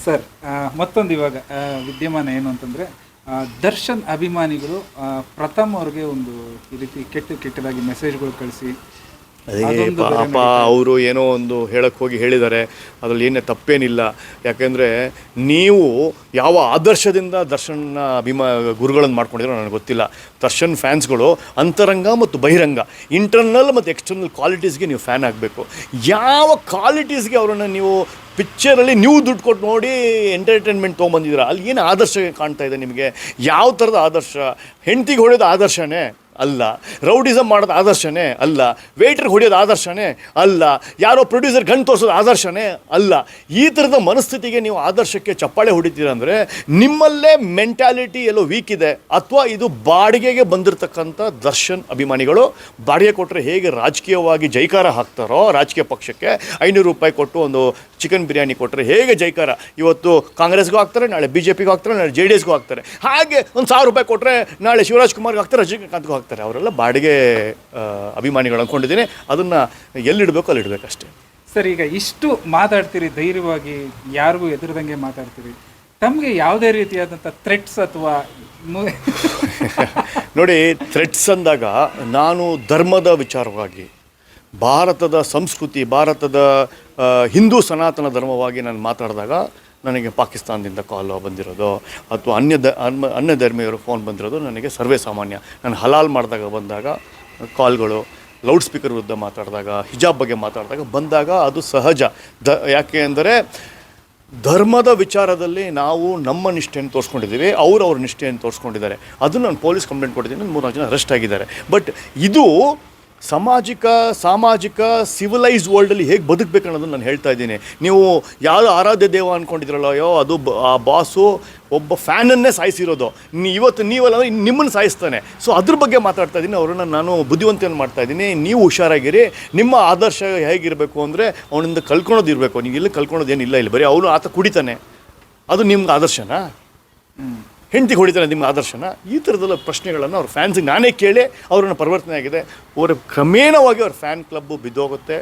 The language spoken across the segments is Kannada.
ಸರ್, ಮತ್ತೊಂದು ಇವಾಗ ವಿದ್ಯಮಾನ ಏನು ಅಂತಂದರೆ, ದರ್ಶನ್ ಅಭಿಮಾನಿಗಳು ಪ್ರಥಮ್ ಅವ್ರಿಗೆ ಒಂದು ಈ ರೀತಿ ಕೆಟ್ಟದಾಗಿ ಮೆಸೇಜ್ಗಳು ಕಳಿಸಿ ಅದೇ ಅದೊಂದು ಬೇರೆ ಪಾಪ ನಡೀತಾ ಇದೆ. ಅವರು ಏನೋ ಒಂದು ಹೇಳಕ್ಕೆ ಹೋಗಿ ಹೇಳಿದ್ದಾರೆ. ಅದರಲ್ಲಿ ಏನೇ ತಪ್ಪೇನಿಲ್ಲ. ಯಾಕೆಂದರೆ ನೀವು ಯಾವ ಆದರ್ಶದಿಂದ ದರ್ಶನ್ನ ಗುರುಗಳನ್ನು ಮಾಡ್ಕೊಂಡಿರೋ ನನಗೆ ಗೊತ್ತಿಲ್ಲ. ದರ್ಶನ್ ಫ್ಯಾನ್ಸ್ಗಳು ಅಂತರಂಗ ಮತ್ತು ಬಹಿರಂಗ, ಇಂಟರ್ನಲ್ ಮತ್ತು ಎಕ್ಸ್ಟರ್ನಲ್ ಕ್ವಾಲಿಟೀಸ್ಗೆ ನೀವು ಫ್ಯಾನ್ ಆಗಬೇಕು. ಯಾವ ಕ್ವಾಲಿಟೀಸ್ಗೆ ಅವರನ್ನು ನೀವು ಪಿಕ್ಚರಲ್ಲಿ ನೀವು ದುಡ್ಡು ಕೊಟ್ಟು ನೋಡಿ ಎಂಟರ್ಟೈನ್ಮೆಂಟ್ ತೊಗೊಂಬಂದಿದ್ದೀರಾ, ಅಲ್ಲಿ ಏನು ಆದರ್ಶ ಕಾಣ್ತಾ ಇದೆ ನಿಮಗೆ? ಯಾವ ಥರದ ಆದರ್ಶ? ಹೆಂಡ್ತಿಗೆ ಹೊಡೆಯೋದು ಆದರ್ಶನೇ ಅಲ್ಲ, ರೌಡಿಸಮ್ ಮಾಡೋದು ಆದರ್ಶನೇ ಅಲ್ಲ, ವೇಟ್ರಿಗೆ ಹೊಡೆಯೋದು ಆದರ್ಶನೇ ಅಲ್ಲ, ಯಾರೋ ಪ್ರೊಡ್ಯೂಸರ್ ಗಂಡು ತೋರಿಸೋದು ಆದರ್ಶನೇ ಅಲ್ಲ. ಈ ಥರದ ಮನಸ್ಥಿತಿಗೆ ನೀವು ಆದರ್ಶಕ್ಕೆ ಚಪ್ಪಾಳೆ ಹೊಡಿತೀರ ಅಂದರೆ ನಿಮ್ಮಲ್ಲೇ ಮೆಂಟ್ಯಾಲಿಟಿ ಎಲ್ಲೋ ವೀಕ್ ಇದೆ. ಅಥವಾ ಇದು ಬಾಡಿಗೆಗೆ ಬಂದಿರತಕ್ಕಂಥ ದರ್ಶನ್ ಅಭಿಮಾನಿಗಳು ಬಾಡಿಗೆ ಕೊಟ್ಟರೆ ಹೇಗೆ ರಾಜಕೀಯವಾಗಿ ಜೈಕಾರ ಹಾಕ್ತಾರೋ, ರಾಜಕೀಯ ಪಕ್ಷಕ್ಕೆ 500 ರೂಪಾಯಿ ಕೊಟ್ಟು ಒಂದು ಚಿಕನ್ ಬಿರಿಯಾನಿ ಕೊಟ್ಟರೆ ಹೇಗೆ ಜೈಕಾರ, ಇವತ್ತು ಕಾಂಗ್ರೆಸ್ಗೂ ಹಾಕ್ತಾರೆ, ನಾಳೆ BJPಗೂ ಹಾಕ್ತಾರೆ, ನಾಳೆ JDSಗೂ ಹಾಕ್ತಾರೆ, ಹಾಗೆ ಒಂದು 1000 ರೂಪಾಯಿ ಕೊಟ್ಟರೆ ನಾಳೆ ಶಿವರಾಜ್ ಕುಮಾರ್ಗೆ ಹಾಕ್ತಾರೆ, ರಜನಿಕಾಂತ್ಗೂ ಹಾಕ್ತಾರೆ. ಅವರೆಲ್ಲ ಬಾಡಿಗೆ ಅಭಿಮಾನಿಗಳು ಅಂದ್ಕೊಂಡಿದ್ದೀನಿ. ಅದನ್ನು ಎಲ್ಲಿಡಬೇಕು ಅಲ್ಲಿಡಬೇಕು ಅಷ್ಟೇ. ಸರ್, ಈಗ ಇಷ್ಟು ಮಾತಾಡ್ತೀರಿ, ಧೈರ್ಯವಾಗಿ ಯಾರಿಗೂ ಎದುರದಂಗೆ ಮಾತಾಡ್ತೀರಿ, ತಮಗೆ ಯಾವುದೇ ರೀತಿಯಾದಂಥ ಥ್ರೆಟ್ಸ್ ಅಥವಾ ನೋಡಿ, ಥ್ರೆಟ್ಸ್ ಅಂದಾಗ ನಾನು ಧರ್ಮದ ವಿಚಾರವಾಗಿ, ಭಾರತದ ಸಂಸ್ಕೃತಿ, ಭಾರತದ ಹಿಂದೂ ಸನಾತನ ಧರ್ಮವಾಗಿ ನಾನು ಮಾತಾಡಿದಾಗ ನನಗೆ ಪಾಕಿಸ್ತಾನದಿಂದ ಕಾಲ್ ಬಂದಿರೋದು ಅಥವಾ ಅನ್ಯ ಧರ್ಮೀಯರು ಫೋನ್ ಬಂದಿರೋದು ನನಗೆ ಸರ್ವೇ ಸಾಮಾನ್ಯ. ನಾನು ಹಲಾಲ್ ಮಾಡಿದಾಗ ಬಂದಾಗ ಕಾಲ್ಗಳು, ಲೌಡ್ ಸ್ಪೀಕರ್ ವಿರುದ್ಧ ಮಾತಾಡಿದಾಗ, ಹಿಜಾಬ್ ಬಗ್ಗೆ ಮಾತಾಡಿದಾಗ ಬಂದಾಗ ಅದು ಸಹಜ. ಯಾಕೆ ಅಂದರೆ ಧರ್ಮದ ವಿಚಾರದಲ್ಲಿ ನಾವು ನಮ್ಮ ನಿಷ್ಠೆಯನ್ನು ತೋರಿಸ್ಕೊಂಡಿದ್ದೀವಿ, ಅವ್ರ ನಿಷ್ಠೆಯನ್ನು ತೋರಿಸ್ಕೊಂಡಿದ್ದಾರೆ. ಅದು ನಾನು ಪೊಲೀಸ್ ಕಂಪ್ಲೇಂಟ್ ಕೊಟ್ಟಿದ್ದೀನಿ, 3-4 ಜನ ಅರೆಸ್ಟ್ ಆಗಿದ್ದಾರೆ. ಬಟ್ ಇದು ಸಾಮಾಜಿಕ ಸಿವಿಲೈಸ್ಡ್ ವರ್ಲ್ಡಲ್ಲಿ ಹೇಗೆ ಬದುಕಬೇಕು ಅನ್ನೋದನ್ನು ನಾನು ಹೇಳ್ತಾ ಇದ್ದೀನಿ. ನೀವು ಯಾರು ಆರಾಧ್ಯ ದೇವ ಅಂದ್ಕೊಂಡಿದ್ರಲ್ಲ, ಅಯ್ಯೋ ಅದು ಆ ಬಾಸು ಒಬ್ಬ ಫ್ಯಾನನ್ನೇ ಸಾಯಿಸಿರೋದು, ಇವತ್ತು ನೀವಲ್ಲ ನಿಮ್ಮನ್ನು ಸಾಯಿಸ್ತಾನೆ. ಸೊ ಅದ್ರ ಬಗ್ಗೆ ಮಾತಾಡ್ತಾ ಇದ್ದೀನಿ. ಅವ್ರನ್ನ ನಾನು ಬುದ್ಧಿವಂತಿಯನ್ನು ಮಾಡ್ತಾ ಇದ್ದೀನಿ. ನೀವು ಹುಷಾರಾಗಿರಿ. ನಿಮ್ಮ ಆದರ್ಶ ಹೇಗಿರಬೇಕು ಅಂದರೆ ಅವನಿಂದ ಕಲ್ಕೊಳೋದು ಇರಬೇಕು. ನೀವು ಇಲ್ಲಿ ಕಲ್ಕೊಳೋದು ಏನಿಲ್ಲ. ಇಲ್ಲಿ ಬರೀ ಅವನು ಆತ ಕುಡಿತಾನೆ, ಅದು ನಿಮ್ಗೆ ಆದರ್ಶನಾ? ಹೆಂಡತಿಗೆ ಹೊಡಿತಾನೆ, ನಿಮ್ಮ ಆದರ್ಶನ? ಈ ಥರದೆಲ್ಲ ಪ್ರಶ್ನೆಗಳನ್ನು ಅವ್ರ ಫ್ಯಾನ್ಸಿಗೆ ನಾನೇ ಕೇಳಿ ಅವ್ರನ್ನ ಪರಿವರ್ತನೆ ಆಗಿದೆ. ಅವರ ಕ್ರಮೇಣವಾಗಿ ಅವ್ರ ಫ್ಯಾನ್ ಕ್ಲಬ್ಬು ಬಿದ್ದೋಗುತ್ತೆ,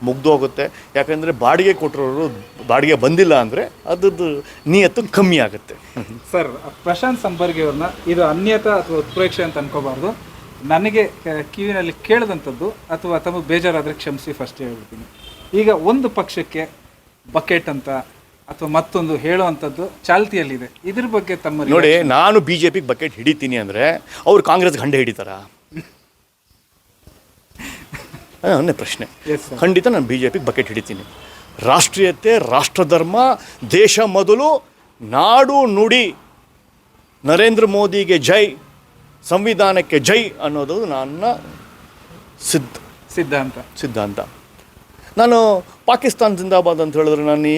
ಮುಗ್ದೋಗುತ್ತೆ. ಯಾಕಂದರೆ ಬಾಡಿಗೆ ಕೊಟ್ಟರೋರು ಬಾಡಿಗೆ ಬಂದಿಲ್ಲ ಅಂದರೆ ಅದ್ರದ್ದು ನಿಯತ್ತು ಕಮ್ಮಿ ಆಗುತ್ತೆ. ಸರ್, ಪ್ರಶಾಂತ್ ಸಂಪರ್ಗಿ ಅವ್ರನ್ನ ಇದು ಅನ್ಯತಾ ಅಥವಾ ಉತ್ಪ್ರೇಕ್ಷೆ ಅಂತ ಅನ್ಕೋಬಾರ್ದು. ನನಗೆ ಕಿವಿನಲ್ಲಿ ಕೇಳಿದಂಥದ್ದು ಅಥವಾ ತಮಗೆ ಬೇಜಾರಾದರೆ ಕ್ಷಮಿಸಿ ಫಸ್ಟ್ ಹೇಳ್ಬಿಡ್ತೀನಿ. ಈಗ ಒಂದು ಪಕ್ಷಕ್ಕೆ ಬಕೆಟ್ ಅಂತ ಅಥವಾ ಮತ್ತೊಂದು ಹೇಳುವಂಥದ್ದು ಚಾಲ್ತಿಯಲ್ಲಿದೆ. ಇದ್ರ ಬಗ್ಗೆ ತಮ್ಮ ನೋಡಿ, ನಾನು BJPಗೆ ಬಕೆಟ್ ಹಿಡಿತೀನಿ ಅಂದರೆ ಅವ್ರು ಕಾಂಗ್ರೆಸ್ಗೆ ಹಂಡೆ ಹಿಡಿತಾರಾ? ಅನ್ನೇ ಪ್ರಶ್ನೆ. ಖಂಡಿತ ನಾನು BJPಗೆ ಬಕೆಟ್ ಹಿಡಿತೀನಿ. ರಾಷ್ಟ್ರೀಯತೆ, ರಾಷ್ಟ್ರಧರ್ಮ, ದೇಶ ಮೊದಲು, ನಾಡು ನುಡಿ, ನರೇಂದ್ರ ಮೋದಿಗೆ ಜೈ, ಸಂವಿಧಾನಕ್ಕೆ ಜೈ ಅನ್ನೋದು ನನ್ನ ಸಿದ್ಧಾಂತ. ನಾನು ಪಾಕಿಸ್ತಾನ ಜಿಂದಾಬಾದ್ ಅಂತ ಹೇಳಿದ್ರೆ ನಾನು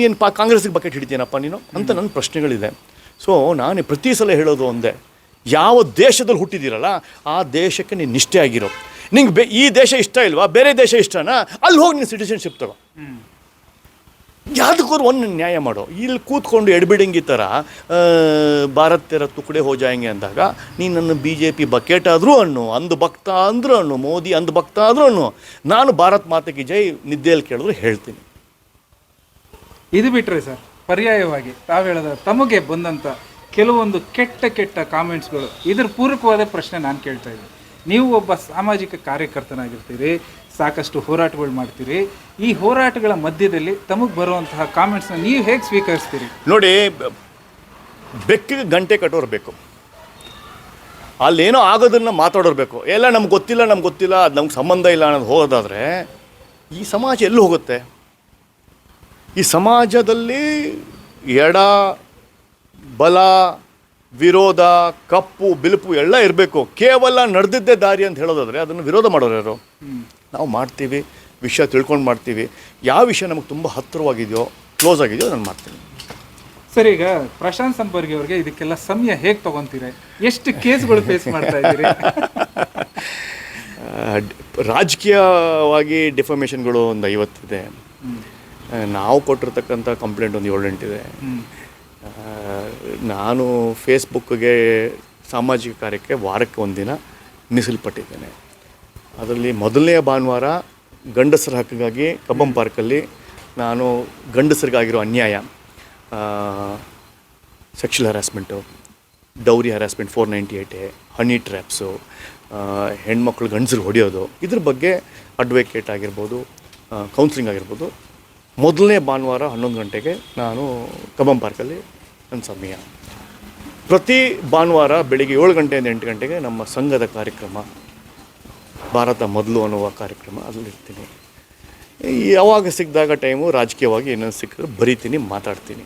ಏನು ಕಾಂಗ್ರೆಸ್ಗೆ ಬಕೆಟ್ ಹಿಡಿತೀನಪ್ಪ ನೀನು ಅಂತ ನನ್ನ ಪ್ರಶ್ನೆಗಳಿದೆ. ಸೊ ನಾನು ಪ್ರತಿ ಸಲ ಹೇಳೋದು ಒಂದೇ, ಯಾವ ದೇಶದಲ್ಲಿ ಹುಟ್ಟಿದ್ದೀರಲ್ಲ ಆ ದೇಶಕ್ಕೆ ನೀನು ನಿಷ್ಠೆ ಆಗಿರೋ. ನಿಂಗೆ ಈ ದೇಶ ಇಷ್ಟ ಇಲ್ವಾ, ಬೇರೆ ದೇಶ ಇಷ್ಟನಾ, ಅಲ್ಲಿ ಹೋಗಿ ನೀನು ಸಿಟಿಸನ್ಶಿಪ್ ತಗೋ. ಯಾವುದಕ್ಕೂ ಒಂದು ನ್ಯಾಯ ಮಾಡೋ. ಇಲ್ಲಿ ಕೂತ್ಕೊಂಡು ಎಡ್ಬಿಡಂಗಿ ಥರ ಭಾರತ್ ತೆರ ತುಕಡೆ ಹೋ ಜಾಯಂಗೆ ಅಂದಾಗ ನೀನು ನನ್ನ BJP ಬಕೆಟ್ ಆದರೂ ಅನ್ನು, ಅಂದು ಭಕ್ತ ಅಂದರೂ ಅನ್ನು, ಮೋದಿ ಅಂದು ಭಕ್ತ ಆದರೂ ಅನ್ನು, ನಾನು ಭಾರತ್ ಮಾತೆಗೆ ಜೈ ನಿದ್ದೆಯಲ್ಲಿ ಕೇಳಿದ್ರು ಹೇಳ್ತೀನಿ. ಇದು ಬಿಟ್ಟರೆ ಸರ್, ಪರ್ಯಾಯವಾಗಿ ತಾವು ಹೇಳೋದ ತಮಗೆ ಬಂದಂಥ ಕೆಲವೊಂದು ಕೆಟ್ಟ ಕಾಮೆಂಟ್ಸ್ಗಳು, ಇದ್ರ ಪೂರಕವಾದ ಪ್ರಶ್ನೆ ನಾನು ಕೇಳ್ತಾ ಇದ್ದೀನಿ. ನೀವು ಒಬ್ಬ ಸಾಮಾಜಿಕ ಕಾರ್ಯಕರ್ತನಾಗಿರ್ತೀರಿ, ಸಾಕಷ್ಟು ಹೋರಾಟಗಳು ಮಾಡ್ತೀರಿ. ಈ ಹೋರಾಟಗಳ ಮಧ್ಯದಲ್ಲಿ ತಮಗೆ ಬರುವಂತಹ ಕಾಮೆಂಟ್ಸ್ನ ನೀವು ಹೇಗೆ ಸ್ವೀಕರಿಸ್ತೀರಿ? ನೋಡಿ, ಬೆಕ್ಕಿಗೆ ಗಂಟೆ ಕಟ್ಟೋರು ಬೇಕು, ಅಲ್ಲೇನೋ ಆಗೋದನ್ನು ಮಾತಾಡೋರ್ಬೇಕು. ಎಲ್ಲ ನಮ್ಗೆ ಗೊತ್ತಿಲ್ಲ, ಅದು ನಮ್ಗೆ ಸಂಬಂಧ ಇಲ್ಲ ಅನ್ನೋದು ಹೋಗೋದಾದರೆ ಈ ಸಮಾಜ ಎಲ್ಲಿ ಹೋಗುತ್ತೆ? ಈ ಸಮಾಜದಲ್ಲಿ ಎಡ ಬಲ, ವಿರೋಧ, ಕಪ್ಪು ಬಿಳುಪು ಎಲ್ಲ ಇರಬೇಕು. ಕೇವಲ ನಡೆದಿದ್ದೇ ದಾರಿ ಅಂತ ಹೇಳೋದಾದರೆ ಅದನ್ನು ವಿರೋಧ ಮಾಡೋರು ಯಾರು? ನಾವು ಮಾಡ್ತೀವಿ, ವಿಷಯ ತಿಳ್ಕೊಂಡು ಮಾಡ್ತೀವಿ. ಯಾವ ವಿಷಯ ನಮಗೆ ತುಂಬ ಹತ್ತಿರವಾಗಿದೆಯೋ, ಕ್ಲೋಸ್ ಆಗಿದೆಯೋ ನಾನು ಮಾಡ್ತೀನಿ. ಸರ್, ಈಗ ಪ್ರಶಾಂತ್ ಸಂಪರ್ಗಿ ಅವ್ರಿಗೆ ಇದಕ್ಕೆಲ್ಲ ಸಮಯ ಹೇಗೆ ತೊಗೊತೀರಿ? ಎಷ್ಟು ಕೇಸ್ಗಳು ಫೇಸ್ ಮಾಡ್ತಾ ಇದ್ದೀರಿ? ರಾಜಕೀಯವಾಗಿ ಡಿಫಾಮೇಷನ್ಗಳು ಒಂದು 50 ಇದೆ. ನಾವು ಕೊಟ್ಟಿರ್ತಕ್ಕಂಥ ಕಂಪ್ಲೇಂಟ್ ಒಂದು 7-8 ಇದೆ. ನಾನು ಫೇಸ್ಬುಕ್ಗೆ ಸಾಮಾಜಿಕ ಕಾರ್ಯಕ್ಕೆ ವಾರಕ್ಕೆ 1 ದಿನ ಮೀಸಲ್ಪಟ್ಟಿದ್ದೇನೆ. ಅದರಲ್ಲಿ ಮೊದಲನೆಯ ಭಾನುವಾರ ಗಂಡಸರ ಹಕ್ಕಿಗಾಗಿ ಕಬ್ಬಂ ಪಾರ್ಕಲ್ಲಿ ನಾನು ಗಂಡಸರಿಗಾಗಿರೋ ಅನ್ಯಾಯ, ಸೆಕ್ಷುವಲ್ ಹರಾಸ್ಮೆಂಟು, ಡೌರಿ ಹರಾಸ್ಮೆಂಟ್ 498 ಹನಿ ಟ್ರ್ಯಾಪ್ಸು, ಹೆಣ್ಮಕ್ಳು ಗಂಡಸರು ಹೊಡೆಯೋದು, ಇದ್ರ ಬಗ್ಗೆ ಅಡ್ವೊಕೇಟ್ ಆಗಿರ್ಬೋದು, ಕೌನ್ಸಿಲಿಂಗ್ ಆಗಿರ್ಬೋದು. ಮೊದಲನೇ ಭಾನುವಾರ 11 ಗಂಟೆಗೆ ನಾನು ಕಬ್ಬನ್ ಪಾರ್ಕಲ್ಲಿ ನನ್ನ ಸಮಯ. ಪ್ರತಿ ಭಾನುವಾರ ಬೆಳಿಗ್ಗೆ 7 ಗಂಟೆಯಿಂದ 8 ಗಂಟೆಗೆ ನಮ್ಮ ಸಂಘದ ಕಾರ್ಯಕ್ರಮ ಭಾರತ ಮೊದಲು ಅನ್ನುವ ಕಾರ್ಯಕ್ರಮ ಅಲ್ಲಿರ್ತೀನಿ. ಯಾವಾಗ ಸಿಕ್ಕಿದಾಗ ಟೈಮು ರಾಜಕೀಯವಾಗಿ ಏನಾದ್ರು ಸಿಕ್ಕಿದ್ರೆ ಬರೀತೀನಿ, ಮಾತಾಡ್ತೀನಿ.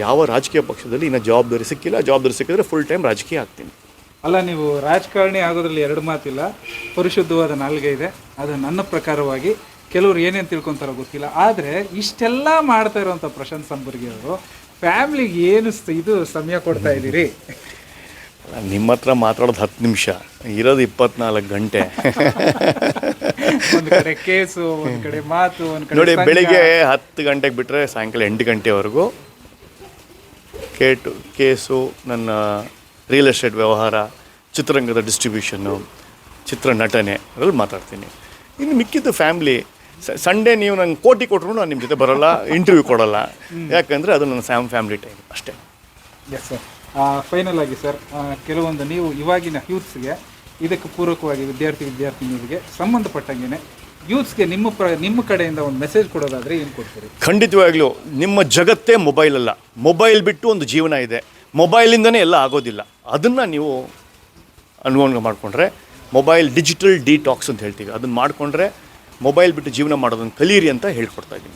ಯಾವ ರಾಜಕೀಯ ಪಕ್ಷದಲ್ಲಿ ಇನ್ನೂ ಜವಾಬ್ದಾರಿ ಸಿಕ್ಕಿಲ್ಲ, ಜವಾಬ್ದಾರಿ ಸಿಕ್ಕಿದ್ರೆ ಫುಲ್ ಟೈಮ್ ರಾಜಕೀಯ ಆಗ್ತೀನಿ. ಅಲ್ಲ, ನೀವು ರಾಜಕಾರಣಿ ಆಗೋದ್ರಲ್ಲಿ ಎರಡು ಮಾತಿಲ್ಲ, ಪರಿಶುದ್ಧವಾದ ನಾಲ್ಗೆ ಇದೆ. ಅದು ನನ್ನ ಪ್ರಕಾರವಾಗಿ ಕೆಲವರು ಏನೇನು ತಿಳ್ಕೊತಾರೋ ಗೊತ್ತಿಲ್ಲ. ಆದರೆ ಇಷ್ಟೆಲ್ಲ ಮಾಡ್ತಾ ಇರೋವಂಥ ಪ್ರಶಾಂತ್ ಸಂಬರ್ಗಿ ಅವರು ಫ್ಯಾಮ್ಲಿಗೆ ಏನು ಇದು ಸಮಯ ಕೊಡ್ತಾ ಇದ್ದೀರಿ? ನಿಮ್ಮ ಹತ್ರ ಮಾತಾಡೋದು 10 ನಿಮಿಷ, ಇರೋದು 24 ಗಂಟೆ. ಒಂದು ಕಡೆ ಕೇಸು, ಒಂದು ಕಡೆ ಮಾತು, ಒಂದು ಕಡೆ ನೋಡಿ, ಬೆಳಿಗ್ಗೆ 10 ಗಂಟೆಗೆ ಬಿಟ್ಟರೆ ಸಾಯಂಕಾಲ 8 ಗಂಟೆವರೆಗೂ ಕೇಸು, ನನ್ನ ರಿಯಲ್ ಎಸ್ಟೇಟ್ ವ್ಯವಹಾರ, ಚಿತ್ರರಂಗದ ಡಿಸ್ಟ್ರಿಬ್ಯೂಷನ್ನು, ಚಿತ್ರ ನಟನೆ ಅದ್ರಲ್ಲಿ ಮಾತಾಡ್ತೀನಿ. ಇನ್ನು ಮಿಕ್ಕಿದ್ದು ಫ್ಯಾಮ್ಲಿ. ಸಂಡೇ ನೀವು ನಂಗೆ ಕೋಟಿ ಕೊಟ್ಟರು ನಾನು ನಿಮ್ಮ ಜೊತೆ ಬರೋಲ್ಲ, ಇಂಟರ್ವ್ಯೂ ಕೊಡೋಲ್ಲ. ಯಾಕಂದರೆ ಅದು ನನ್ನ ಫ್ಯಾಮ್ಲಿ ಟೈಮ್ ಅಷ್ಟೇ. Yes sir. ಫೈನಲ್ ಆಗಿ ಸರ್, ಕೆಲವೊಂದು ನೀವು ಇವಾಗಿನ ಯೂತ್ಸ್ಗೆ, ಇದಕ್ಕೆ ಪೂರಕವಾಗಿ ವಿದ್ಯಾರ್ಥಿನಿಯರಿಗೆ ಸಂಬಂಧಪಟ್ಟಂಗೆ ಯೂತ್ಸ್ಗೆ ನಿಮ್ಮ ಕಡೆಯಿಂದ ಒಂದು ಮೆಸೇಜ್ ಕೊಡೋದಾದರೆ ಏನು ಕೊಡ್ತೀರಿ? ಖಂಡಿತವಾಗ್ಲೂ ನಿಮ್ಮ ಜಗತ್ತೇ ಮೊಬೈಲ್ ಅಲ್ಲ. ಮೊಬೈಲ್ ಬಿಟ್ಟು ಒಂದು ಜೀವನ ಇದೆ. ಮೊಬೈಲಿಂದನೇ ಎಲ್ಲ ಆಗೋದಿಲ್ಲ. ಅದನ್ನು ನೀವು ಅನುಗುಣ ಮಾಡಿಕೊಂಡ್ರೆ, ಮೊಬೈಲ್ ಡಿಜಿಟಲ್ ಡಿಟಾಕ್ಸ್ ಅಂತ ಹೇಳ್ತೀವಿ, ಅದನ್ನು ಮಾಡಿಕೊಂಡ್ರೆ ಮೊಬೈಲ್ ಬಿಟ್ಟು ಜೀವನ ಮಾಡೋದನ್ನು ಕಲೀರಿ ಅಂತ ಹೇಳ್ಕೊಡ್ತಾ ಇದ್ದೀನಿ.